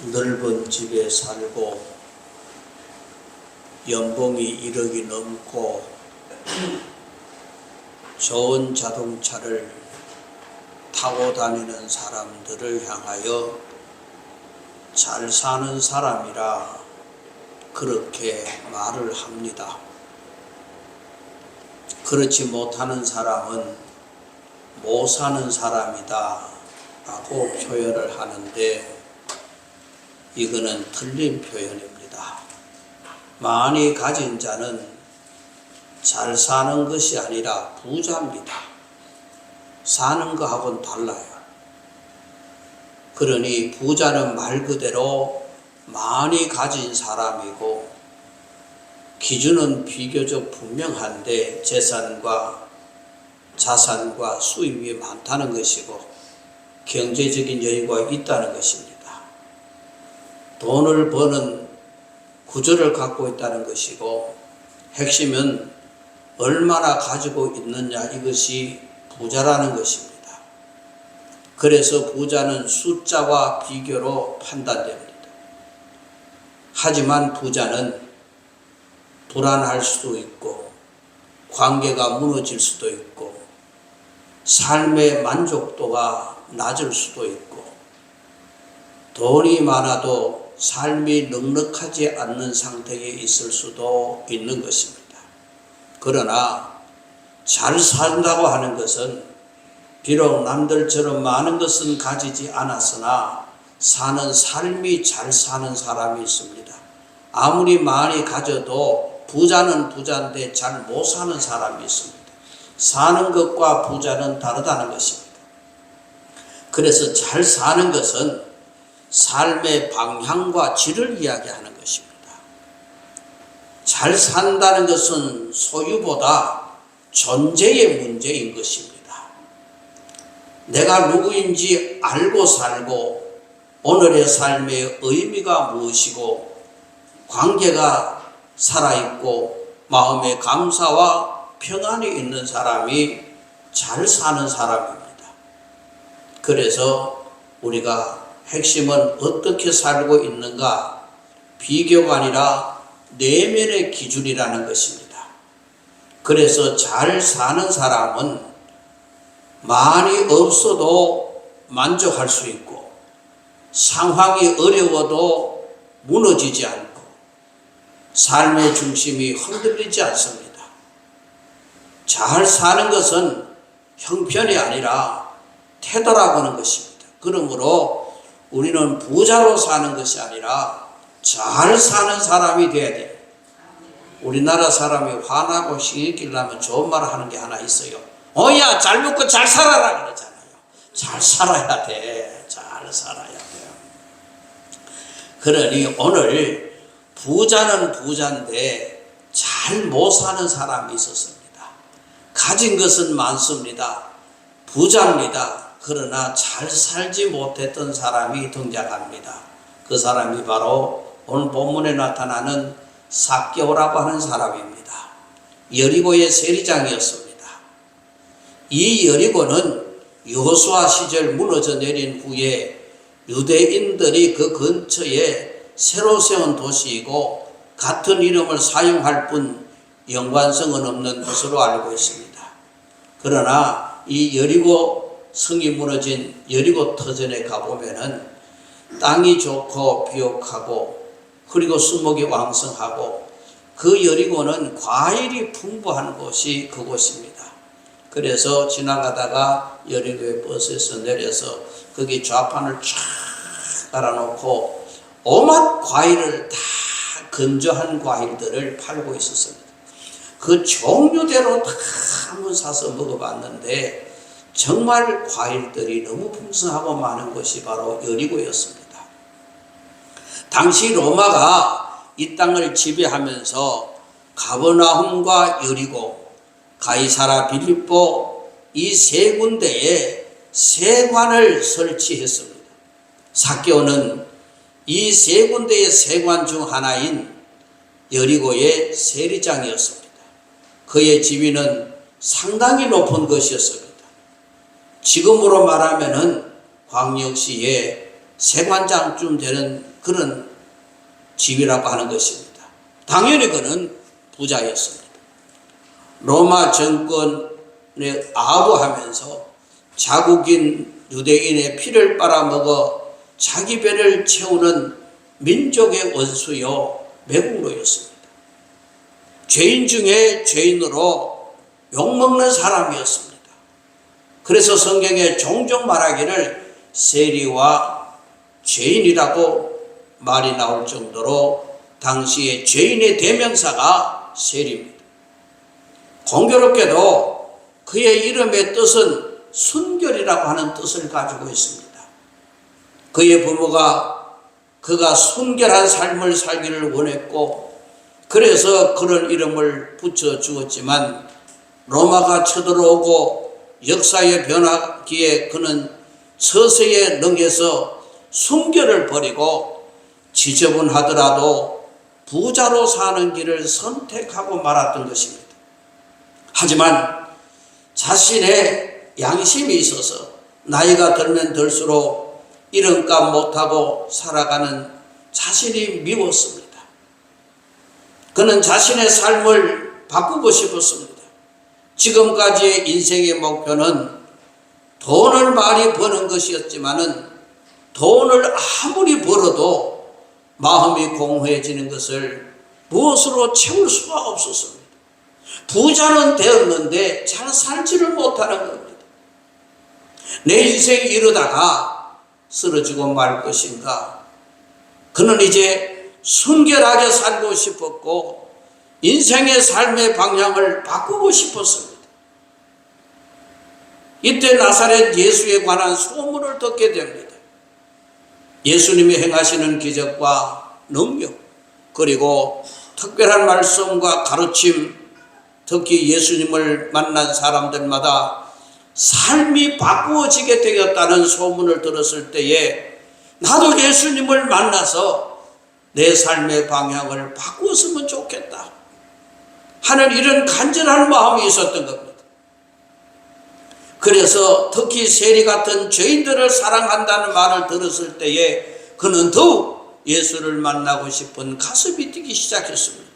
넓은 집에 살고 연봉이 1억이 넘고 좋은 자동차를 타고 다니는 사람들을 향하여 잘 사는 사람이라 그렇게 말을 합니다. 그렇지 못하는 사람은 못 사는 사람이다 라고 표현을 하는데, 이거는 틀린 표현입니다. 많이 가진 자는 잘 사는 것이 아니라 부자입니다. 사는 거하고는 달라요. 그러니 부자는 말 그대로 많이 가진 사람이고, 기준은 비교적 분명한데 재산과 자산과 수입이 많다는 것이고 경제적인 여유가 있다는 것입니다. 돈을 버는 구조를 갖고 있다는 것이고, 핵심은 얼마나 가지고 있느냐, 이것이 부자라는 것입니다. 그래서 부자는 숫자와 비교로 판단됩니다. 하지만 부자는 불안할 수도 있고 관계가 무너질 수도 있고 삶의 만족도가 낮을 수도 있고 돈이 많아도 삶이 넉넉하지 않는 상태에 있을 수도 있는 것입니다. 그러나 잘 산다고 하는 것은 비록 남들처럼 많은 것은 가지지 않았으나 사는 삶이 잘 사는 사람이 있습니다. 아무리 많이 가져도 부자는 부자인데 잘 못 사는 사람이 있습니다. 사는 것과 부자는 다르다는 것입니다. 그래서 잘 사는 것은 삶의 방향과 질을 이야기하는 것입니다. 잘 산다는 것은 소유보다 존재의 문제인 것입니다. 내가 누구인지 알고 살고 오늘의 삶의 의미가 무엇이고 관계가 살아있고 마음의 감사와 평안이 있는 사람이 잘 사는 사람입니다. 그래서 우리가 핵심은 어떻게 살고 있는가, 비교가 아니라 내면의 기준이라는 것입니다. 그래서 잘 사는 사람은 많이 없어도 만족할 수 있고 상황이 어려워도 무너지지 않고 삶의 중심이 흔들리지 않습니다. 잘 사는 것은 형편이 아니라 태도라고 하는 것입니다. 그러므로 우리는 부자로 사는 것이 아니라 잘 사는 사람이 되어야 돼요. 우리나라 사람이 화나고 시기끼려면 좋은 말을 하는 게 하나 있어요. 야, 잘 먹고 잘 살아라 그러잖아요. 잘 살아야 돼. 잘 살아야 돼요. 그러니 오늘 부자는 부자인데 잘 못 사는 사람이 있었습니다. 가진 것은 많습니다. 부자입니다. 그러나 잘 살지 못했던 사람이 등장합니다. 그 사람이 바로 오늘 본문에 나타나는 삭개오라고 하는 사람입니다. 여리고의 세리장이었습니다. 이 여리고는 여호수아 시절 무너져 내린 후에 유대인들이 그 근처에 새로 세운 도시이고 같은 이름을 사용할 뿐 연관성은 없는 것으로 알고 있습니다. 그러나 이 여리고 성이 무너진 여리고 터전에 가보면은 땅이 좋고 비옥하고 그리고 수목이 왕성하고 그 여리고는 과일이 풍부한 곳이 그곳입니다. 그래서 지나가다가 여리고의 버스에서 내려서 거기 좌판을 쫙 깔아놓고 온갖 과일을 다 건조한 과일들을 팔고 있었습니다. 그 종류대로 다 한번 사서 먹어봤는데 정말 과일들이 너무 풍성하고 많은 것이 바로 여리고였습니다. 당시 로마가 이 땅을 지배하면서 가버나움과 여리고, 가이사라 빌립보 이 세 군데에 세관을 설치했습니다. 삭개오는 이 세 군데의 세관 중 하나인 여리고의 세리장이었습니다. 그의 지위는 상당히 높은 것이었습니다. 지금으로 말하면은 광역시의 세관장쯤 되는 그런 집이라고 하는 것입니다. 당연히 그는 부자였습니다. 로마 정권에 아부하면서 자국인 유대인의 피를 빨아먹어 자기 배를 채우는 민족의 원수요 매국노였습니다. 죄인 중에 죄인으로 욕먹는 사람이었습니다. 그래서 성경에 종종 말하기를 세리와 죄인이라고 말이 나올 정도로 당시의 죄인의 대명사가 세리입니다. 공교롭게도 그의 이름의 뜻은 순결이라고 하는 뜻을 가지고 있습니다. 그의 부모가 그가 순결한 삶을 살기를 원했고 그래서 그런 이름을 붙여 주었지만 로마가 쳐들어오고 역사의 변화기에 그는 서서히 능해서 순결을 버리고 지저분하더라도 부자로 사는 길을 선택하고 말았던 것입니다. 하지만 자신의 양심이 있어서 나이가 들면 들수록 이름값 못하고 살아가는 자신이 미웠습니다. 그는 자신의 삶을 바꾸고 싶었습니다. 지금까지의 인생의 목표는 돈을 많이 버는 것이었지만은 돈을 아무리 벌어도 마음이 공허해지는 것을 무엇으로 채울 수가 없었습니다. 부자는 되었는데 잘 살지를 못하는 겁니다. 내 인생이 이러다가 쓰러지고 말 것인가. 그는 이제 순결하게 살고 싶었고 인생의 삶의 방향을 바꾸고 싶었습니다. 이때 나사렛 예수에 관한 소문을 듣게 됩니다. 예수님이 행하시는 기적과 능력, 그리고 특별한 말씀과 가르침, 특히 예수님을 만난 사람들마다 삶이 바꾸어지게 되었다는 소문을 들었을 때에 나도 예수님을 만나서 내 삶의 방향을 바꾸었으면 좋겠다 하는 이런 간절한 마음이 있었던 겁니다. 그래서 특히 세리 같은 죄인들을 사랑한다는 말을 들었을 때에 그는 더욱 예수를 만나고 싶은 가슴이 뛰기 시작했습니다.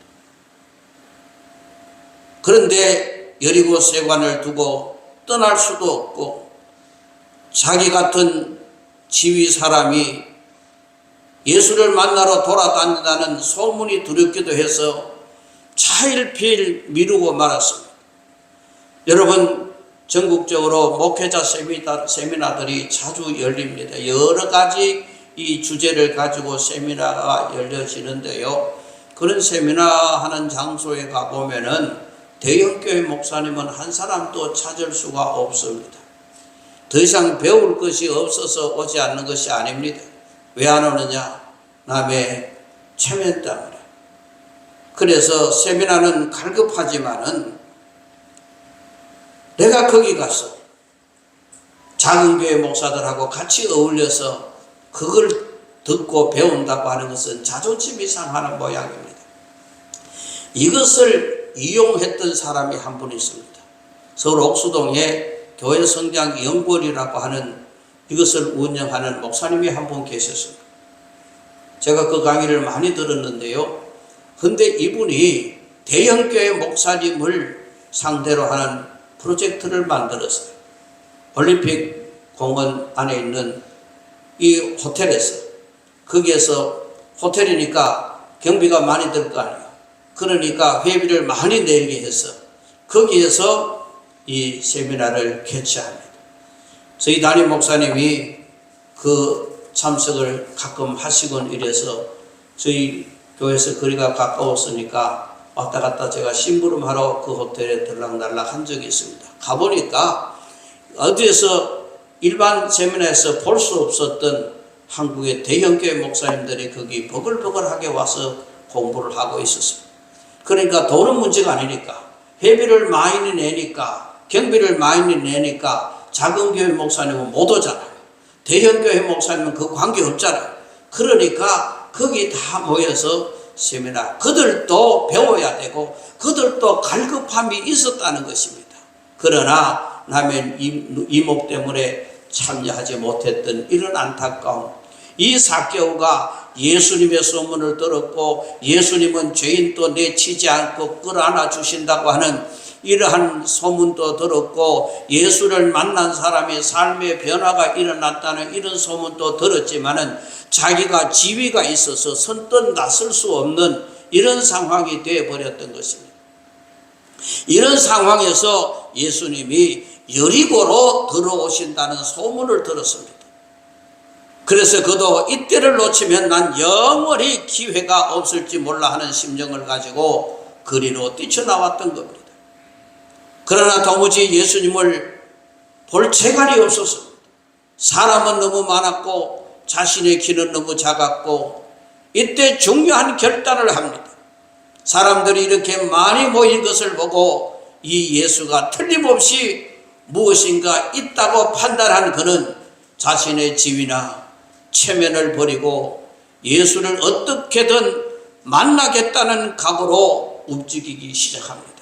그런데 여리고 세관을 두고 떠날 수도 없고 자기 같은 지위 사람이 예수를 만나러 돌아다닌다는 소문이 두렵기도 해서 차일피일 미루고 말았습니다. 여러분, 전국적으로 목회자 세미나들이 자주 열립니다. 여러 가지 이 주제를 가지고 세미나가 열려지는데요. 그런 세미나 하는 장소에 가보면은 대형교회 목사님은 한 사람도 찾을 수가 없습니다. 더 이상 배울 것이 없어서 오지 않는 것이 아닙니다. 왜 안 오느냐? 남의 체면 때문에. 그래서 세미나는 갈급하지만은 내가 거기 가서 작은 교회 목사들하고 같이 어울려서 그걸 듣고 배운다고 하는 것은 자존심이 상하는 모양입니다. 이것을 이용했던 사람이 한 분 있습니다. 서울 옥수동에 교회 성장 연구원이라고 하는 이것을 운영하는 목사님이 한 분 계셨습니다. 제가 그 강의를 많이 들었는데요. 근데 이분이 대형교회 목사님을 상대로 하는 프로젝트를 만들었어요. 올림픽 공원 안에 있는 이 호텔에서, 거기에서 호텔이니까 경비가 많이 들 거 아니에요. 그러니까 회비를 많이 내게 해서 거기에서 이 세미나를 개최합니다. 저희 담임 목사님이 그 참석을 가끔 하시곤 이래서 저희 교회에서 거리가 가까웠으니까 왔다 갔다 제가 심부름하러 그 호텔에 들락날락 한 적이 있습니다. 가보니까 어디에서 일반 세미나에서 볼 수 없었던 한국의 대형교회 목사님들이 거기 버글버글하게 와서 공부를 하고 있었습니다. 그러니까 돈은 문제가 아니니까, 회비를 많이 내니까, 경비를 많이 내니까 작은 교회 목사님은 못 오잖아요. 대형 교회 목사님은 그 관계 없잖아요. 그러니까 거기 다 모여서 세미나, 그들도 배워야 되고 그들도 갈급함이 있었다는 것입니다. 그러나 남의 이목 때문에 참여하지 못했던 이런 안타까움, 이 삭개오가 예수님의 소문을 들었고 예수님은 죄인도 내치지 않고 끌어안아 주신다고 하는 이러한 소문도 들었고 예수를 만난 사람의 삶의 변화가 일어났다는 이런 소문도 들었지만은 자기가 지위가 있어서 선뜻 나설 수 없는 이런 상황이 되어버렸던 것입니다. 이런 상황에서 예수님이 여리고로 들어오신다는 소문을 들었습니다. 그래서 그도 이때를 놓치면 난 영원히 기회가 없을지 몰라 하는 심정을 가지고 거리로 뛰쳐나왔던 겁니다. 그러나 도무지 예수님을 볼 체간이 없었습니다. 사람은 너무 많았고 자신의 키는 너무 작았고 이때 중요한 결단을 합니다. 사람들이 이렇게 많이 모인 것을 보고 이 예수가 틀림없이 무엇인가 있다고 판단한 그는 자신의 지위나 체면을 버리고 예수를 어떻게든 만나겠다는 각오로 움직이기 시작합니다.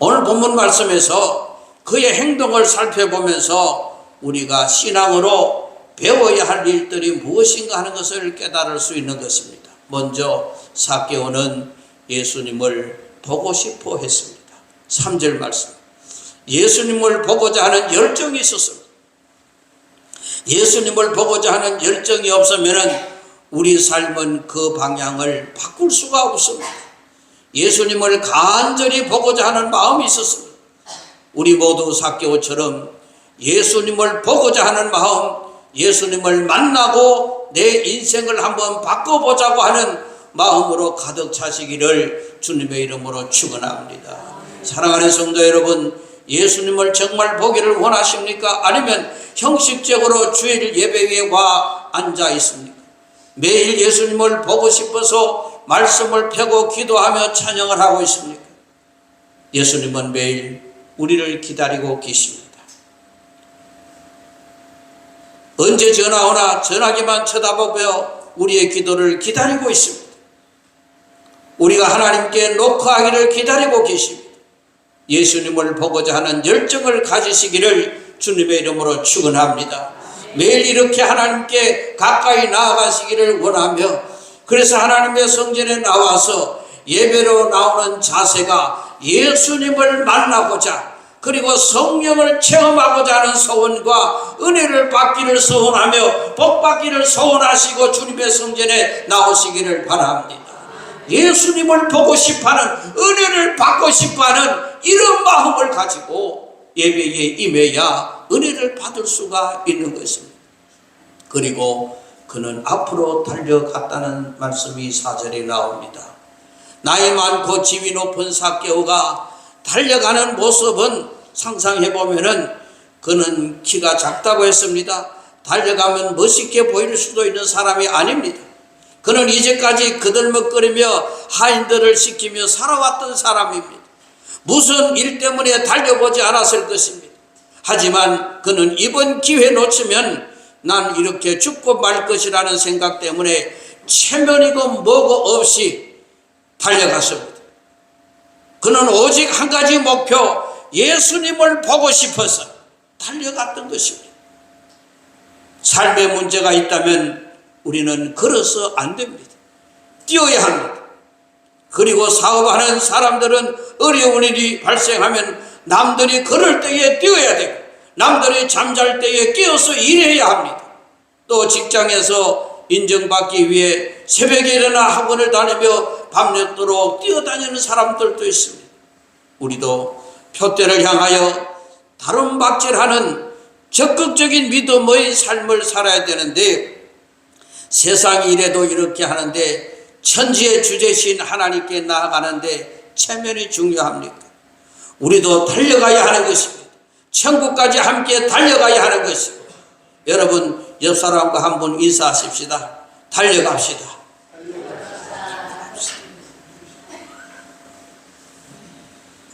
오늘 본문 말씀에서 그의 행동을 살펴보면서 우리가 신앙으로 배워야 할 일들이 무엇인가 하는 것을 깨달을 수 있는 것입니다. 먼저 삭개오는 예수님을 보고 싶어 했습니다. 3절 말씀. 예수님을 보고자 하는 열정이 있었습니다. 예수님을 보고자 하는 열정이 없으면 우리 삶은 그 방향을 바꿀 수가 없습니다. 예수님을 간절히 보고자 하는 마음이 있었습니다. 우리 모두 삭개오처럼 예수님을 보고자 하는 마음, 예수님을 만나고 내 인생을 한번 바꿔보자고 하는 마음으로 가득 차시기를 주님의 이름으로 축원합니다. 사랑하는 성도 여러분, 예수님을 정말 보기를 원하십니까? 아니면 형식적으로 주일 예배에 와 앉아 있습니까? 매일 예수님을 보고 싶어서 말씀을 펴고 기도하며 찬양을 하고 있습니까? 예수님은 매일 우리를 기다리고 계십니다. 언제 전화 오나 전화기만 쳐다보며 우리의 기도를 기다리고 있습니다. 우리가 하나님께 녹화하기를 기다리고 계십니다. 예수님을 보고자 하는 열정을 가지시기를 주님의 이름으로 축원합니다. 매일 이렇게 하나님께 가까이 나아가시기를 원하며, 그래서 하나님의 성전에 나와서 예배로 나오는 자세가 예수님을 만나고자, 그리고 성령을 체험하고자 하는 소원과 은혜를 받기를 소원하며 복 받기를 소원하시고 주님의 성전에 나오시기를 바랍니다. 예수님을 보고 싶어하는, 은혜를 받고 싶어하는 이런 마음을 가지고 예배에 임해야 은혜를 받을 수가 있는 것입니다. 그리고 그는 앞으로 달려갔다는 말씀이 4절에 나옵니다. 나이 많고 지위 높은 삭개오가 달려가는 모습은 상상해보면은 그는 키가 작다고 했습니다. 달려가면 멋있게 보일 수도 있는 사람이 아닙니다. 그는 이제까지 그들먹거리며 하인들을 시키며 살아왔던 사람입니다. 무슨 일 때문에 달려보지 않았을 것입니다. 하지만 그는 이번 기회 놓치면 난 이렇게 죽고 말 것이라는 생각 때문에 체면이고 뭐고 없이 달려갔습니다. 그는 오직 한 가지 목표, 예수님을 보고 싶어서 달려갔던 것입니다. 삶에 문제가 있다면 우리는 걸어서 안 됩니다. 뛰어야 합니다. 그리고 사업하는 사람들은 어려운 일이 발생하면 남들이 걸을 때에 뛰어야 되고, 남들이 잠잘 때에 깨어서 일해야 합니다. 또 직장에서 인정받기 위해 새벽에 일어나 학원을 다니며 밤늦도록 뛰어다니는 사람들도 있습니다. 우리도 표대를 향하여 다름박질하는 적극적인 믿음의 삶을 살아야 되는데, 세상이 이래도 이렇게 하는데 천지의 주제신 하나님께 나아가는데 체면이 중요합니까? 우리도 달려가야 하는 것입니다. 천국까지 함께 달려가야 하는 것입니다. 여러분, 옆 사람과 한번 인사하십시다. 달려갑시다.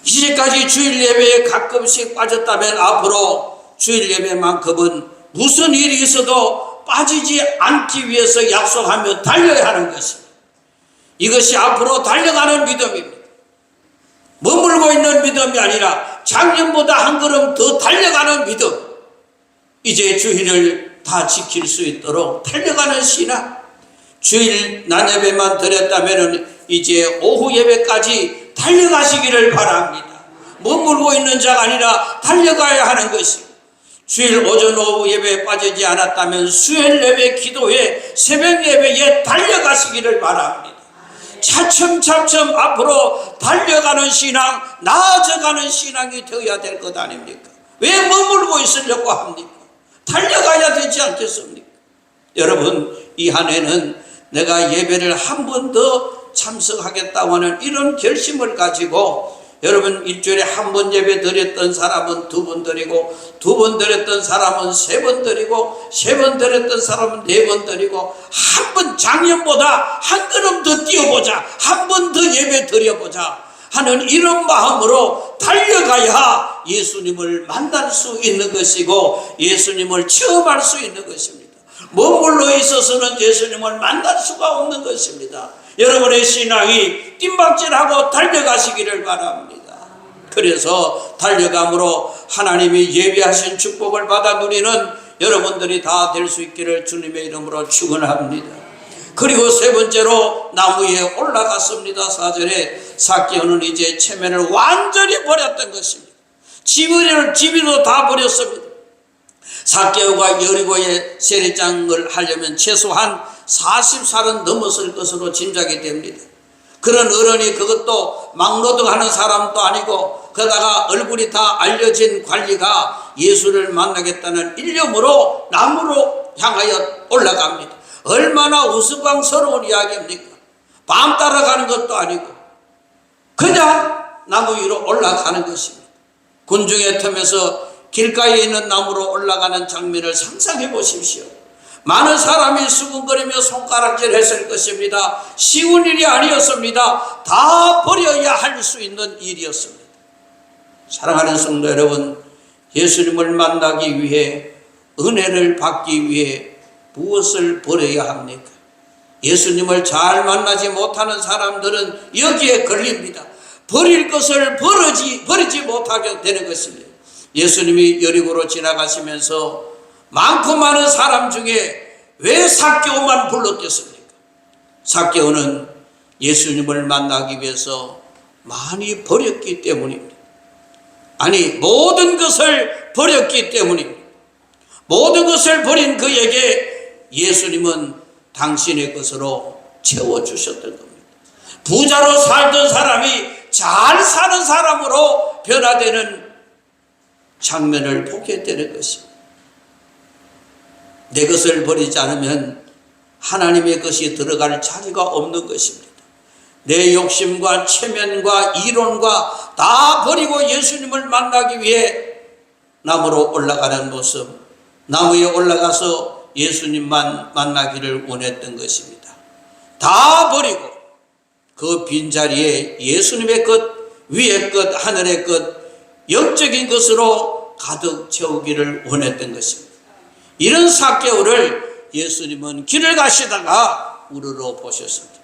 이제까지 주일 예배에 가끔씩 빠졌다면 앞으로 주일 예배만큼은 무슨 일이 있어도 빠지지 않기 위해서 약속하며 달려야 하는 것입니다. 이것이 앞으로 달려가는 믿음입니다. 머물고 있는 믿음이 아니라 작년보다 한 걸음 더 달려가는 믿음. 이제 주일을 다 지킬 수 있도록 달려가는 신앙, 주일 낮 예배만 드렸다면 이제 오후 예배까지 달려가시기를 바랍니다. 머물고 있는 자가 아니라 달려가야 하는 것입니다. 주일 오전 오후 예배에 빠지지 않았다면 수요일 예배 기도회 새벽 예배에 달려가시기를 바랍니다. 차츰차츰 앞으로 달려가는 신앙, 나아져가는 신앙이 되어야 될 것 아닙니까? 왜 머물고 있으려고 합니까? 달려가야 되지 않겠습니까? 여러분, 이 한 해는 내가 예배를 한 번 더 참석하겠다고 하는 이런 결심을 가지고 여러분, 일주일에 한 번 예배 드렸던 사람은 2번 드리고, 2번 드렸던 사람은 3번 드리고, 3번 드렸던 사람은 4번 드리고, 한 번 작년보다 한 걸음 더 뛰어보자, 한 번 더 예배 드려보자 하는 이런 마음으로 달려가야 예수님을 만날 수 있는 것이고 예수님을 체험할 수 있는 것입니다. 머물러 있어서는 예수님을 만날 수가 없는 것입니다. 여러분의 신앙이 뜀박질하고 달려가시기를 바랍니다. 그래서 달려감으로 하나님이 예비하신 축복을 받아 누리는 여러분들이 다 될 수 있기를 주님의 이름으로 축원합니다. 그리고 세 번째로 나무에 올라갔습니다. 4절에 삭개오는 이제 체면을 완전히 버렸던 것입니다. 집이도 다 버렸습니다. 삭개오가 여리고의 세례장을 하려면 최소한 40살은 넘었을 것으로 짐작이 됩니다. 그런 어른이, 그것도 막노동하는 사람도 아니고 그러다가 얼굴이 다 알려진 관리가 예수를 만나겠다는 일념으로 나무로 향하여 올라갑니다. 얼마나 우스꽝스러운 이야기입니까? 밤 따라가는 것도 아니고 그냥 나무 위로 올라가는 것입니다. 군중의 틈에서 길가에 있는 나무로 올라가는 장면을 상상해 보십시오. 많은 사람이 수군거리며 손가락질 했을 것입니다. 쉬운 일이 아니었습니다. 다 버려야 할 수 있는 일이었습니다. 사랑하는 성도 여러분, 예수님을 만나기 위해, 은혜를 받기 위해 무엇을 버려야 합니까? 예수님을 잘 만나지 못하는 사람들은 여기에 걸립니다. 버릴 것을 버리지 못하게 되는 것입니다. 예수님이 여리고로 지나가시면서 많고 많은 사람 중에 왜 삭개오만 불렀겠습니까? 삭개오는 예수님을 만나기 위해서 많이 버렸기 때문입니다. 아니, 모든 것을 버렸기 때문입니다. 모든 것을 버린 그에게 예수님은 당신의 것으로 채워주셨던 겁니다. 부자로 살던 사람이 잘 사는 사람으로 변화되는 장면을 보게 되는 것입니다. 내 것을 버리지 않으면 하나님의 것이 들어갈 자리가 없는 것입니다. 내 욕심과 체면과 이론과 다 버리고 예수님을 만나기 위해 나무로 올라가는 모습, 나무에 올라가서 예수님만 만나기를 원했던 것입니다. 다 버리고 그 빈자리에 예수님의 것, 위의 것, 하늘의 것, 영적인 것으로 가득 채우기를 원했던 것입니다. 이런 삭개오를 예수님은 길을 가시다가 우러러 보셨습니다.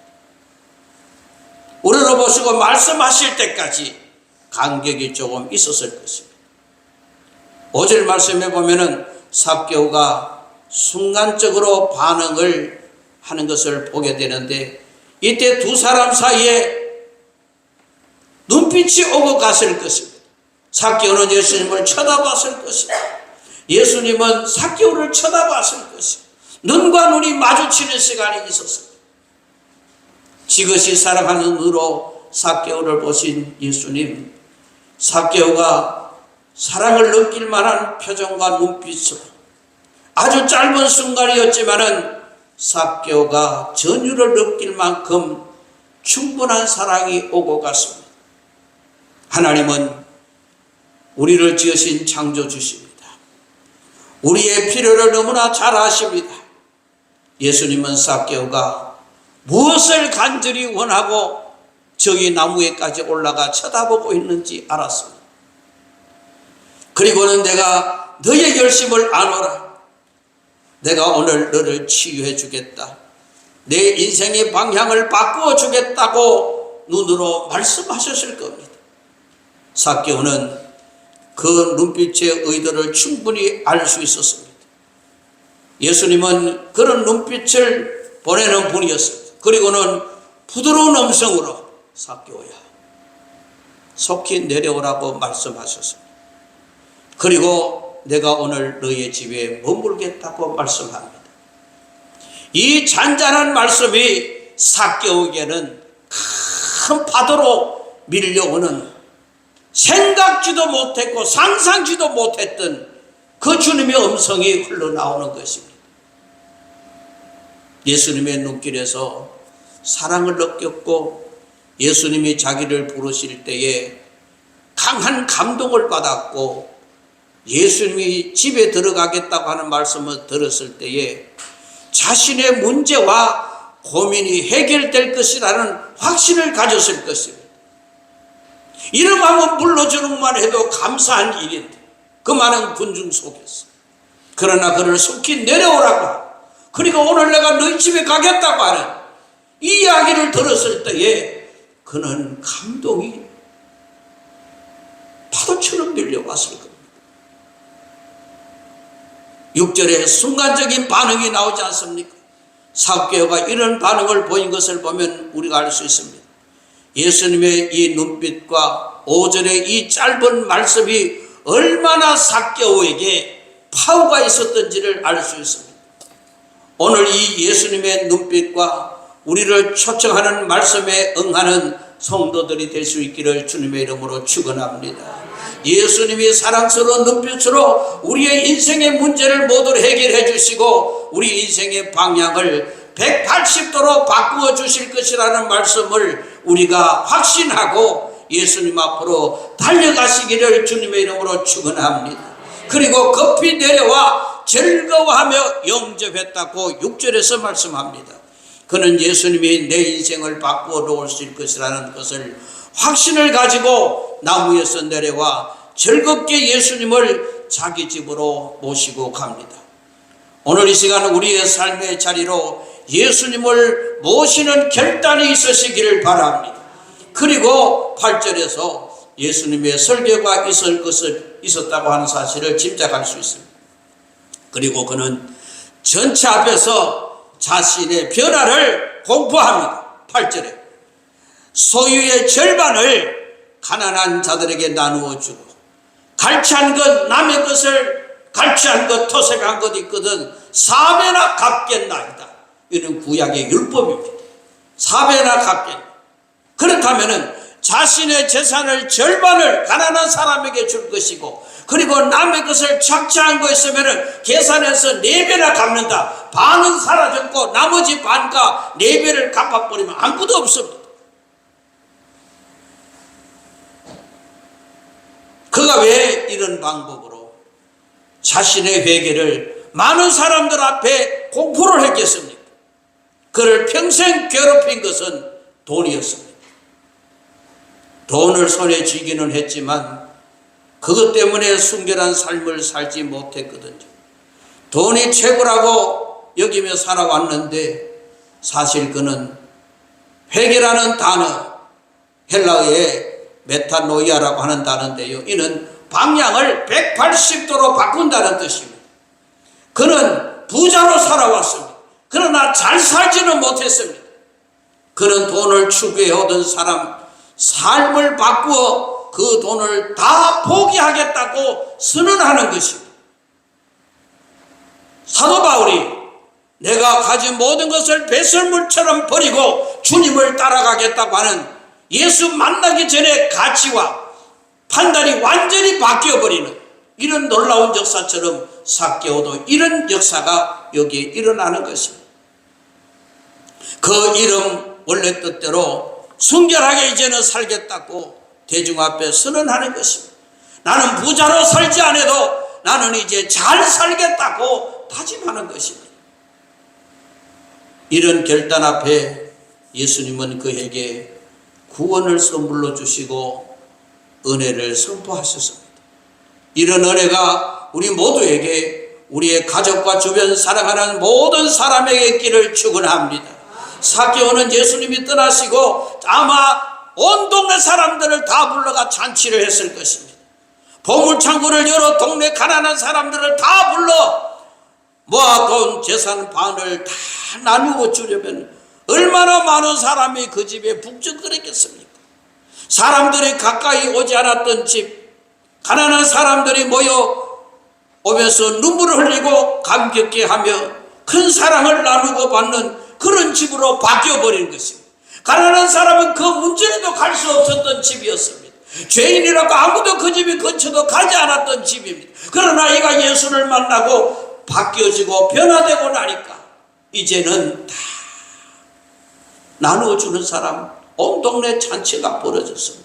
우러러 보시고 말씀하실 때까지 간격이 조금 있었을 것입니다. 5절 말씀에 보면은 삭개오가 순간적으로 반응을 하는 것을 보게 되는데, 이때 두 사람 사이에 눈빛이 오고 갔을 것입니다. 삭개오는 예수님을 쳐다봤을 것입니다. 예수님은 삭개오를 쳐다봤을 것입니다. 눈과 눈이 마주치는 시간이 있었습니다. 지그시 사랑하는 눈으로 삭개오를 보신 예수님, 삭개오가 사랑을 느낄 만한 표정과 눈빛으로 아주 짧은 순간이었지만은 삭개오가 전율을 느낄 만큼 충분한 사랑이 오고 갔습니다. 하나님은 우리를 지으신 창조주십니다. 우리의 필요를 너무나 잘 아십니다. 예수님은 삭개오가 무엇을 간절히 원하고 저기 나무에까지 올라가 쳐다보고 있는지 알았습니다. 그리고는 내가 너의 열심을 아노라. 내가 오늘 너를 치유해 주겠다. 내 인생의 방향을 바꾸어 주겠다고 눈으로 말씀하셨을 겁니다. 삭개오는 그 눈빛의 의도를 충분히 알 수 있었습니다. 예수님은 그런 눈빛을 보내는 분이었습니다. 그리고는 부드러운 음성으로 삭개오야 속히 내려오라고 말씀하셨습니다. 그리고 내가 오늘 너희의 집에 머물겠다고 말씀합니다. 이 잔잔한 말씀이 삭개오에게는 큰 파도로 밀려오는 생각지도 못했고 상상지도 못했던 그 주님의 음성이 흘러나오는 것입니다. 예수님의 눈길에서 사랑을 느꼈고 예수님이 자기를 부르실 때에 강한 감동을 받았고 예수님이 집에 들어가겠다고 하는 말씀을 들었을 때에 자신의 문제와 고민이 해결될 것이라는 확신을 가졌을 것입니다. 이름 한번 불러주는 것만 해도 감사한 일인데 그 많은 군중 속에서 그러나 그를 속히 내려오라고 하고 그리고 오늘 내가 너희 집에 가겠다고 하는 이 이야기를 들었을 때에 그는 감동이 파도처럼 밀려왔을 겁니다. 6절에 순간적인 반응이 나오지 않습니까? 삭개오가 이런 반응을 보인 것을 보면 우리가 알 수 있습니다. 예수님의 이 눈빛과 5절의 이 짧은 말씀이 얼마나 삭개오에게 파워가 있었던지를 알 수 있습니다. 오늘 이 예수님의 눈빛과 우리를 초청하는 말씀에 응하는 성도들이 될 수 있기를 주님의 이름으로 축원합니다. 예수님이 사랑스러운 눈빛으로 우리의 인생의 문제를 모두 해결해 주시고 우리 인생의 방향을 180도로 바꾸어 주실 것이라는 말씀을 우리가 확신하고 예수님 앞으로 달려가시기를 주님의 이름으로 축원합니다. 그리고 급히 내려와 즐거워하며 영접했다고 6절에서 말씀합니다. 그는 예수님이 내 인생을 바꾸어 놓으실 것이라는 것을 확신을 가지고 나무에서 내려와 즐겁게 예수님을 자기 집으로 모시고 갑니다. 오늘 이 시간 우리의 삶의 자리로 예수님을 모시는 결단이 있으시기를 바랍니다. 그리고 8절에서 예수님의 설교가 있었다고 하는 사실을 짐작할 수 있습니다. 그리고 그는 전체 앞에서 자신의 변화를 공포합니다. 8절에 소유의 절반을 가난한 자들에게 나누어 주고 갈취한 것 남의 것을 갈취한 것 토색한 것 있거든 4배나 갚겠나이다. 이는 구약의 율법입니다. 4배나 갚겠나. 그렇다면 자신의 재산을 절반을 가난한 사람에게 줄 것이고 그리고 남의 것을 착취한 거 있으면 계산해서 4배나 갚는다. 반은 사라졌고 나머지 반과 4배를 갚아버리면 아무것도 없습니다. 그가 왜 이런 방법으로 자신의 회개를 많은 사람들 앞에 공포를 했겠습니까? 그를 평생 괴롭힌 것은 돈이었습니다. 돈을 손에 쥐기는 했지만 그것 때문에 순결한 삶을 살지 못했거든요. 돈이 최고라고 여기며 살아왔는데 사실 그는 회개라는 단어, 헬라어의 메타노이아라고 하는 단어인데요. 이는 방향을 180도로 바꾼다는 뜻입니다. 그는 부자로 살아왔습니다. 그러나 잘 살지는 못했습니다. 그는 돈을 추구해 오던 사람 삶을 바꾸어 그 돈을 다 포기하겠다고 선언하는 것입니다. 사도 바울이 내가 가진 모든 것을 배설물처럼 버리고 주님을 따라가겠다고 하는 예수 만나기 전에 가치와 판단이 완전히 바뀌어버리는 이런 놀라운 역사처럼 삭개오도 이런 역사가 여기에 일어나는 것입니다. 그 이름 원래 뜻대로 순결하게 이제는 살겠다고 대중 앞에 선언하는 것입니다. 나는 부자로 살지 않아도 나는 이제 잘 살겠다고 다짐하는 것입니다. 이런 결단 앞에 예수님은 그에게 구원을 선물로 주시고 은혜를 선포하셨습니다. 이런 은혜가 우리 모두에게 우리의 가족과 주변 사랑하는 모든 사람에게 있기를 축원합니다. 삭개오는 예수님이 떠나시고 아마 온 동네 사람들을 다 불러가 잔치를 했을 것입니다. 보물창고를 열어 동네 가난한 사람들을 다 불러 모아둔 재산 반을 다 나누어 주려면 얼마나 많은 사람이 그 집에 북적거렸겠습니까? 사람들이 가까이 오지 않았던 집, 가난한 사람들이 모여 오면서 눈물을 흘리고 감격해 하며 큰 사랑을 나누고 받는 그런 집으로 바뀌어버린 것입니다. 가난한 사람은 그 문전에도 갈 수 없었던 집이었습니다. 죄인이라고 아무도 그 집에 근처도 가지 않았던 집입니다. 그러나 이가 예수를 만나고 바뀌어지고 변화되고 나니까 이제는 다 나누어주는 사람, 온 동네 잔치가 벌어졌습니다.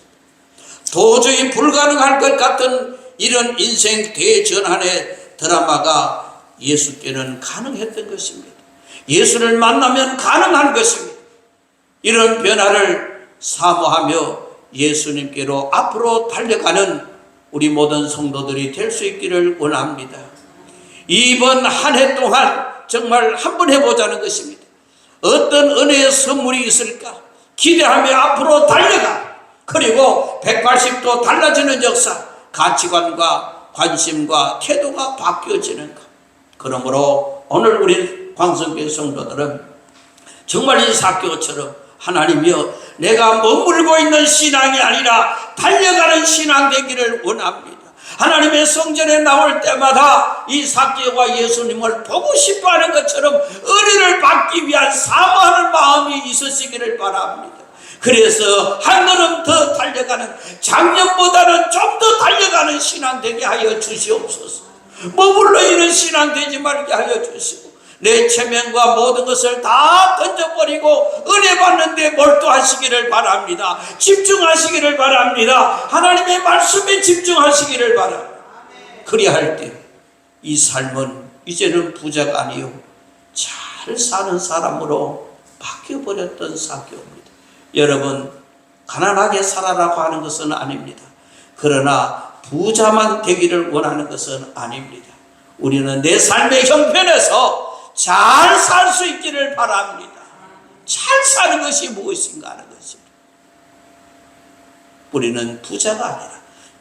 도저히 불가능할 것 같은 이런 인생 대전환의 드라마가 예수께는 가능했던 것입니다. 예수를 만나면 가능한 것입니다. 이런 변화를 사모하며 예수님께로 앞으로 달려가는 우리 모든 성도들이 될 수 있기를 원합니다. 이번 한 해 동안 정말 한번 해보자는 것입니다. 어떤 은혜의 선물이 있을까 기대하며 앞으로 달려가. 그리고 180도 달라지는 역사, 가치관과 관심과 태도가 바뀌어지는 것. 그러므로 오늘 우리 광성교회 성도들은 정말 이 삭개오처럼 하나님이여 내가 머물고 있는 신앙이 아니라 달려가는 신앙 되기를 원합니다. 하나님의 성전에 나올 때마다 이 삭개오가 예수님을 보고 싶어하는 것처럼 은혜를 받기 위한 사모하는 마음이 있으시기를 바랍니다. 그래서 한 걸음 더 달려가는, 작년보다는 좀 더 달려가는 신앙 되게 하여 주시옵소서. 머물러 있는 신앙 되지 말게 하여 주시고 내 체면과 모든 것을 다 던져버리고 은혜 받는데 몰두하시기를 바랍니다. 집중하시기를 바랍니다. 하나님의 말씀에 집중하시기를 바랍니다. 그리할 때 이 삶은 이제는 부자가 아니요 잘 사는 사람으로 바뀌어버렸던 삭개오입니다. 여러분, 가난하게 살아라고 하는 것은 아닙니다. 그러나 부자만 되기를 원하는 것은 아닙니다. 우리는 내 삶의 형편에서 잘 살 수 있기를 바랍니다. 잘 사는 것이 무엇인가 하는 것입니다. 우리는 부자가 아니라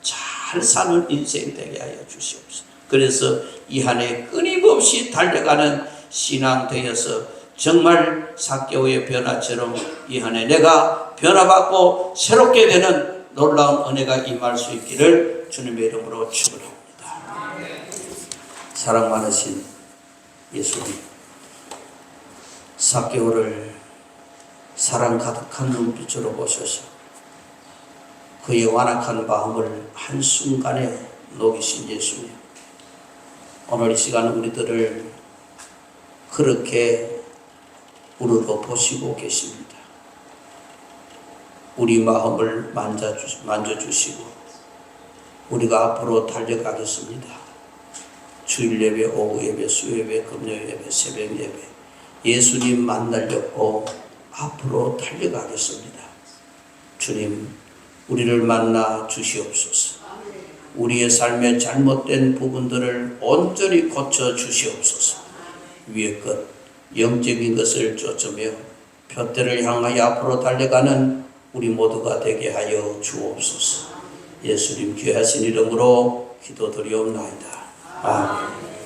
잘 사는 인생 되게 하여 주시옵소서. 그래서 이 한 해 끊임없이 달려가는 신앙 되어서 정말 삭개오의 변화처럼 이 한 해 내가 변화받고 새롭게 되는 놀라운 은혜가 임할 수 있기를 주님의 이름으로 축원합니다. 사랑 많으신 예수님, 삭개오를 사랑 가득한 눈빛으로 보셔서 그의 완악한 마음을 한순간에 녹이신 예수님, 오늘 이 시간 우리들을 그렇게 우러러 보시고 계십니다. 우리 마음을 만져주시고 우리가 앞으로 달려가겠습니다. 주일 예배, 오후 예배, 수요예배, 금요일 예배, 새벽 예배, 예수님 만나려고 앞으로 달려가겠습니다. 주님, 우리를 만나 주시옵소서. 우리의 삶의 잘못된 부분들을 온전히 고쳐 주시옵소서. 위의 것, 영적인 것을 쫓으며 표대를 향하여 앞으로 달려가는 우리 모두가 되게 하여 주옵소서. 예수님 귀하신 이름으로 기도드리옵나이다. 아멘.